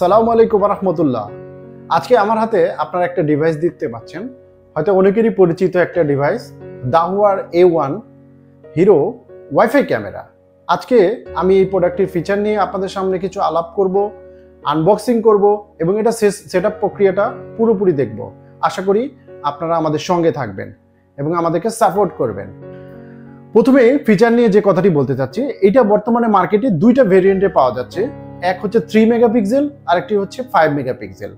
আসসালামু আলাইকুম রাহমাতুল্লাহ। আজকে আমার হাতে আপনারা একটা ডিভাইস দেখতে পাচ্ছেন, হয়তো অনেকেরই পরিচিত একটা ডিভাইস, দাহুয়ার A1 হিরো ওয়াইফাই ক্যামেরা। আজকে আমি এই প্রোডাক্টের ফিচার নিয়ে আপনাদের সামনে কিছু আলাপ করব, আনবক্সিং করব এবং এটা সেটআপ প্রক্রিয়াটা পুরোপুরি দেখব। আশা করি আপনারা আমাদের সঙ্গে থাকবেন এবং আমাদেরকে সাপোর্ট করবেন। প্রথমে ফিচার নিয়ে যে কথাটি বলতে চাচ্ছি, এটা বর্তমানে মার্কেটে দুইটা ভেরিয়েন্টে পাওয়া যাচ্ছে। এক হচ্ছে 3 মেগাপিক্সেল আর একটি হচ্ছে 5 মেগাপিক্সেল।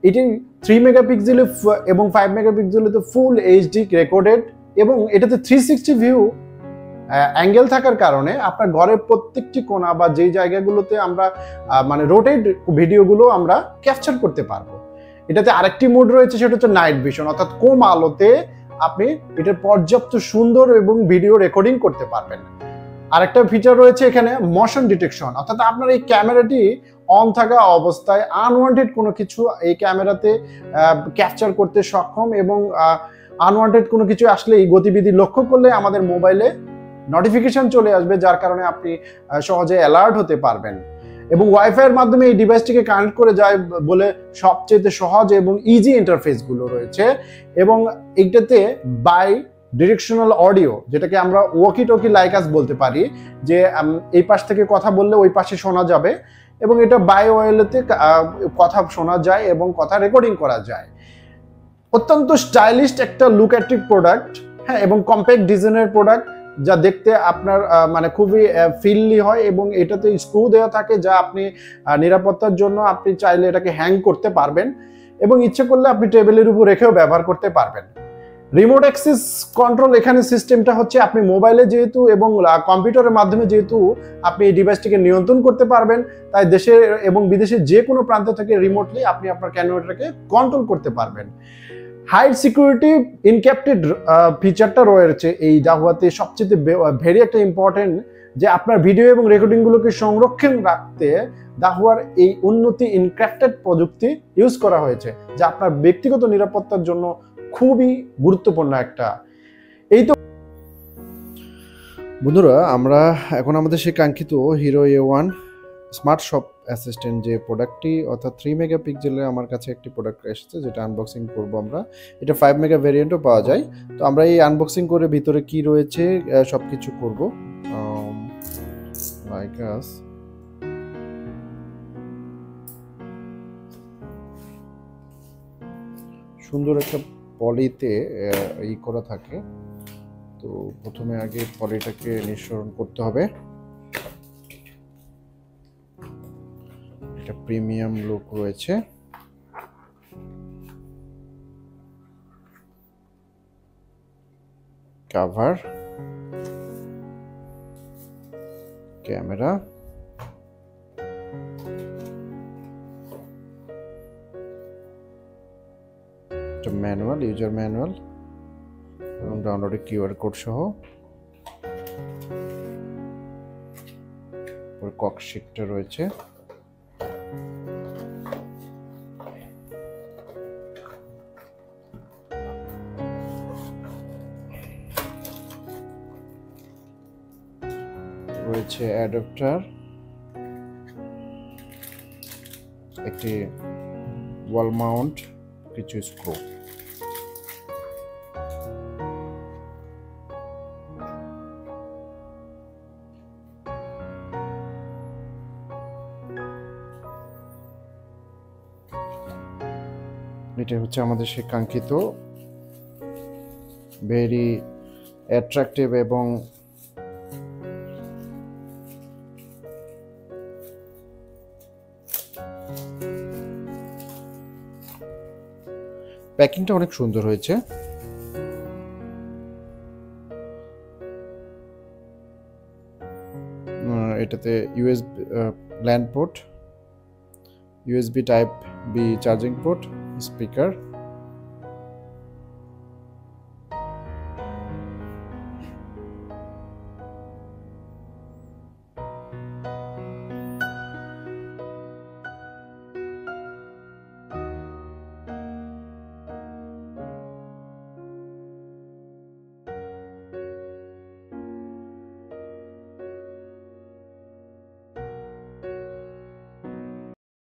এটি 3 মেগাপিক্সেল এবং 5 মেগাপিক্সেলে তো ফুল এইচডি রেকর্ডেড এবং এটাতে 360 ভিউ অ্যাঙ্গেল থাকার কারণে আপনার ঘরের প্রত্যেকটি কোণা বা যেই জায়গাগুলোতে আমরা মানে রোটেট ভিডিওগুলো আমরা ক্যাপচার করতে পারবো। এটাতে আরেকটি মোড রয়েছে, সেটা হচ্ছে নাইট ভিশন, অর্থাৎ কম আলোতে আপনি এটার পর্যাপ্ত সুন্দর এবং ভিডিও রেকর্ডিং করতে পারবেন। আরেকটা ফিচার রয়েছে এখানে মোশন ডিটেকশন, অর্থাৎ আপনার এই ক্যামেরাটি অন থাকা অবস্থায় আনওয়ান্টেড কোনো কিছু এই ক্যামেরাতে ক্যাপচার করতে সক্ষম এবং আনওয়ান্টেড কোনো কিছু আসলে এই গতিবিধি লক্ষ্য করলে আমাদের মোবাইলে নোটিফিকেশন চলে আসবে, যার কারণে আপনি সহজে অ্যালার্ট হতে পারবেন। এবং ওয়াইফাইয়ের মাধ্যমে এই ডিভাইসটিকে কানেক্ট করে যায় বলে সবচেয়ে সহজ এবং ইজি ইন্টারফেসগুলো রয়েছে। এবং এইটাতে বাই ডিরেকশনাল অডিও, যেটাকে আমরা ওয়াকি টকি লাইকাস বলতে পারি, যে এই পাশ থেকে কথা বললে ওই পাশে শোনা যাবে এবং এটা বাই ওয়েলেতে কথা শোনা যায় এবং কথা রেকর্ডিং করা যায়। অত্যন্ত স্টাইলিশ একটা লুক অ্যাট্রিভ প্রোডাক্ট, হ্যাঁ, এবং কম্প্যাক্ট ডিজাইনের প্রোডাক্ট, যা দেখতে আপনার মানে খুবই ফিললি হয় এবং এটাতে স্ক্রু দেওয়া থাকে, যা আপনি নিরাপত্তার জন্য আপনি চাইলে এটাকে হ্যাং করতে পারবেন এবং ইচ্ছে করলে আপনি টেবিলের উপর রেখেও ব্যবহার করতে পারবেন। রিমোট অ্যাক্সেস কন্ট্রোল এখানে সিস্টেমটা হচ্ছে আপনি মোবাইলে যেহেতু এবং কম্পিউটারের মাধ্যমে যেহেতু আপনি এই ডিভাইসটিকে নিয়ন্ত্রণ করতে পারবেন, তাই দেশে এবং বিদেশের যে কোনো প্রান্ত থেকে রিমোটলি আপনি আপনার ক্যামেরাটাকে কন্ট্রোল করতে পারবেন। হাই সিকিউরিটি ইনক্রিপ্টেড ফিচারটা রয়েছে এই দাহুয়াতে, সবচেয়ে ভেরি একটা ইম্পর্টেন্ট, যে আপনার ভিডিও এবং রেকর্ডিংগুলোকে সংরক্ষণ রাখতে দাহুয়ার এই উন্নতি ইনক্রিপ্টেড প্রযুক্তি ইউজ করা হয়েছে, যা আপনার ব্যক্তিগত নিরাপত্তার জন্য খুবই গুরুত্বপূর্ণ একটা। এই তো বন্ধুরা, আমরা এখন আমাদের সেই কাঙ্ক্ষিত hero A1 smart shop assistant যে প্রোডাক্টটি, অর্থাৎ 3 মেগাপিক্সেলের আমার কাছে একটি প্রোডাক্ট এসেছে, যেটা আনবক্সিং করব আমরা। এটা 5 মেগা ভেরিয়েন্টও পাওয়া যায়। তো আমরা এই আনবক্সিং করে ভিতরে কি রয়েছে সব কিছু করবো। সুন্দর একটা পলিতে ই করা থাকে। তো প্রথমে আগে পলিটাকে নিঃসরণ করতে হবে। এটা প্রিমিয়াম লুক রয়েছে। Cover, camera, manual, user manual এবং ডাউনলোডের কিউআর কোড সহ ককশিটটা রয়েছে। রয়েছে অ্যাডাপ্টার, একটি ওয়াল মাউন্ট, কিছু স্ক্রু। এটা হচ্ছে আমাদের সেই কাঙ্ক্ষিত ভেরি অ্যাট্রাকটিভ এবং প্যাকিংটা অনেক সুন্দর হয়েছে। এটাতে USB land port, USB type B charging port, speaker,